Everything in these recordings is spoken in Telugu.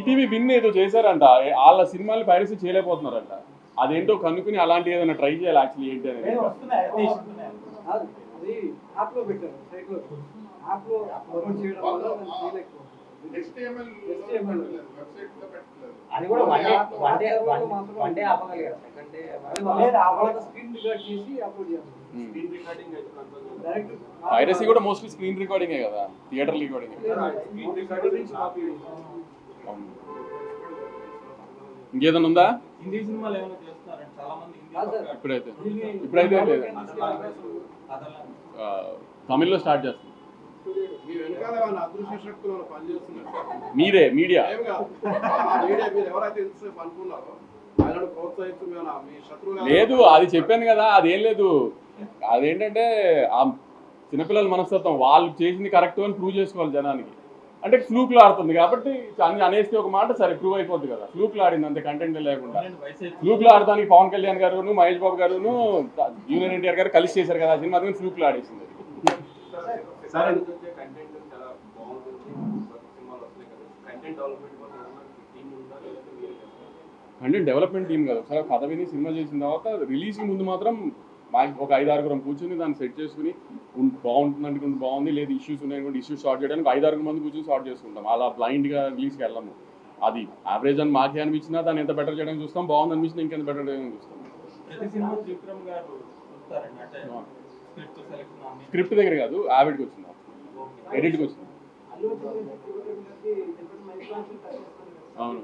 ఈటీవీ విన్ ఏదో చేశారంట, వాళ్ళ సినిమాలు పైరసీ చేయలేకపోతున్నారంట. అదేంటో కనుక్కుని అలాంటి ఏదైనా ట్రై చేయాలి యాక్చువల్లీ ఏంటి అనేది. అది కూడా వన్ డే ఆపగలిగారు. పైరసీ కూడా మోస్ట్లీ స్క్రీన్ రికార్డింగే కదా, థియేటర్ రికార్డింగ్. ఇంకేదైనా ఉందా హిందీ సినిమాలు ఏమైనా చేస్తున్నారంటే చాలా మంది ఇప్పుడైతే లేదు. తమిళ్లో స్టార్ట్ చేస్తాం. మీరే మీడియా లేదు, అది చెప్పాను కదా, అదేం లేదు. అదేంటంటే ఆ చిన్నపిల్లల మనస్తత్వం, వాళ్ళు చేసింది కరెక్ట్ అని ప్రూవ్ చేసుకోవాలి జనానికి. అంటే ఫ్లూక్లో ఆడుతుంది కాబట్టి అనేస్తే ఒక మాట సరే ప్రూవ్ అయిపోద్ది కదా. ఫ్లూక్లో ఆడింది అంతే, కంటెంట్ లేకుండా. ఫ్లూక్లో ఆడటానికి పవన్ కళ్యాణ్ గారును మహేష్ బాబు గారును జూనియర్ ఎన్టీఆర్ గారు కలిసి చేశారు కదా ఆ సినిమా, అందుకని ఫ్లూక్లో ఆడేసింది. కంటెంట్ డెవలప్మెంట్ టీమ్ కదా, ఒకసారి కథ విని సినిమా చేసిన తర్వాత రిలీజ్కి ముందు మాత్రం ఒక 5-6 కూర్చొని దాన్ని సెట్ చేసుకుని బాగుంటుంది అనుకుంటే బాగుంది, లేదు ఇష్యూస్ ఉన్నాయనుకుంటే ఇష్యూస్ సార్ట్ చేయడానికి 5-6 మంది కూర్చొని సార్ట్ చేసుకుంటాం. అలా బ్లైండ్గా రిలీజ్కి వెళ్ళము. అది యావరేజ్ అని మాకే అనిపించినా దాన్ని ఎంత బెటర్ చేయడానికి చూస్తాం, బాగుంది అనిపించినా ఇంకెంత బెటర్ చేయడానికి చూస్తాం. స్క్రిప్ట్ దగ్గర కాదు, యావిడ్కి వచ్చింది, ఎడిట్కి వచ్చింది. అవును,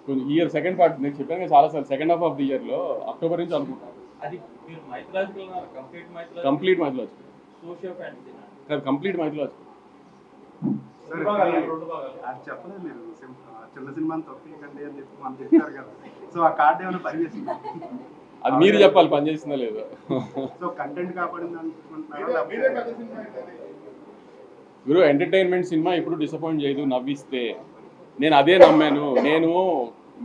కొంచెం ఇయర్ సెకండ్ పార్ట్ నేను చెప్పాను కదా చాలాసార్లు, సెకండ్ హాఫ్ ఆఫ్ ది ఇయర్లో అక్టోబర్ నుంచి అనుకుంటాను. Complete mythological complete mythological. చెప్పలేదు మీరు చిన్న సినిమా తొక్కండి అని చెప్పి మనం చెప్పారు కదా, సో ఆ కార్డ్ ఏమైనా పనిచేసింది? అది మీరు చెప్పాలి పని చేసిందా లేదా. సో కంటెంట్ కాపాడింది అనుకుంటున్నారా? గురు ఎంటర్టైన్మెంట్ సినిమా ఇప్పుడు డిసప్పాయింట్ చేయదు, నవ్విస్తే. నేను అదే నమ్మాను.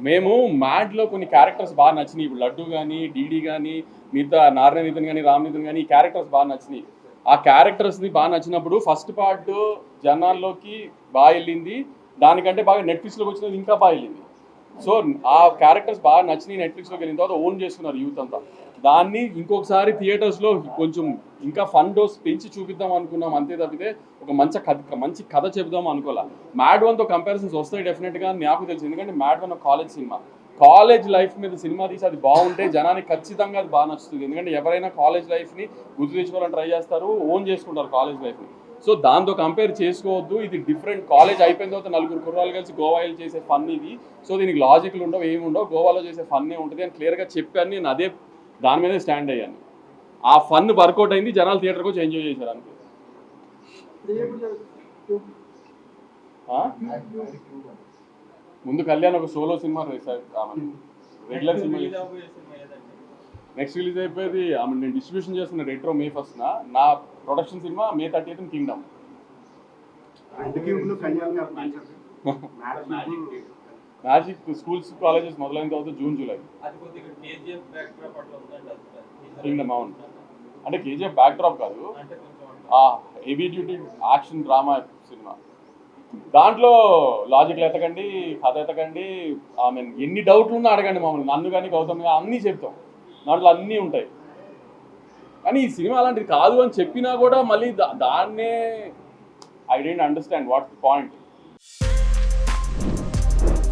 మేము మ్యాడ్లో కొన్ని క్యారెక్టర్స్ బాగా నచ్చినాయి. ఇప్పుడు లడ్డు కానీ, డీడీ కానీ, మిగతా నారాయణ నితిన్ కానీ, రామ్ నితిన్ కానీ, ఈ క్యారెక్టర్స్ బాగా నచ్చినాయి. ఆ క్యారెక్టర్స్ని బాగా నచ్చినప్పుడు ఫస్ట్ పార్ట్ జనాల్లోకి బాగా వెళ్ళింది, దానికంటే బాగా నెట్ఫ్లిక్స్లోకి వచ్చినది ఇంకా బాగా వెళ్ళింది. సో ఆ క్యారెక్టర్స్ బాగా నచ్చినాయి, నెట్ఫ్లిక్స్లోకి వెళ్ళిన తర్వాత ఓన్ చేసుకున్నారు యూత్ అంతా. దాన్ని ఇంకొకసారి థియేటర్స్లో కొంచెం ఇంకా ఫన్ డోస్ పెంచి చూపిద్దాం అనుకున్నాం, అంతే తప్పితే ఒక మంచి కథ చెబుదాం అనుకోలే. మ్యాడ్ 1తో కంపారిజన్స్ వస్తాయి డెఫినెట్గా, నాకు తెలుసు. ఎందుకంటే మ్యాడ్ 1 ఒక కాలేజ్ సినిమా, కాలేజ్ లైఫ్ మీద సినిమా తీసి అది బాగుంటే జనానికి ఖచ్చితంగా అది బాగా నచ్చుతుంది. ఎందుకంటే ఎవరైనా కాలేజ్ లైఫ్ని గుర్తు తెచ్చుకోవాలని ట్రై చేస్తారు, ఓన్ చేసుకుంటారు కాలేజ్ లైఫ్ని. సో దాంతో కంపేర్ చేసుకోవద్దు, ఇది డిఫరెంట్. కాలేజ్ అయిపోయిన తర్వాత 4 కుర్రాలు కలిసి గోవా వెళ్ళి చేసే ఫన్ ఇది. సో దీనికి లాజిక్లు ఉండవు, ఏమి ఉండవు, గోవాలో చేసే ఫన్నే ఉంటుంది అని క్లియర్గా చెప్పాను. నేను అదే దాని మీదే స్టాండ్ అయ్యాను. ఆ ఫన్ వర్కౌట్ అయింది, జనాలు థియేటర్కి వచ్చి ఎంజాయ్ చేశారు అంతే. ముందు కళ్యాణ్ ఒక solo cinema regular cinema next release అయిపోయేది. ఆమె నేను డిస్ట్రిబ్యూషన్ చేస్తున్న రెట్రో May 1st. నా production cinema May 30th Kingdom. Magic schools colleges మొదలైన తర్వాత June, July. కింగ్డమ్ అవును, అంటే KGF బ్యాక్ డ్రాప్ కాదు, heavy duty action drama cinema. దాంట్లో లాజిక్లు ఎతకండి, కథ ఎతకండి, ఎన్ని డౌట్లు ఉన్నా అడగండి మమ్మల్ని, నన్ను కానీ గౌతమ్ కానీ అన్నీ చెప్తాం, దాంట్లో అన్నీ ఉంటాయి. కానీ ఈ సినిమా అలాంటిది కాదు అని చెప్పినా కూడా మళ్ళీ దాన్నే I don't understand what's the point.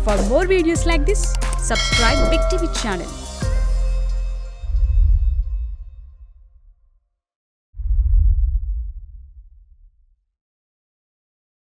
For more videos like this, subscribe Big TV channel.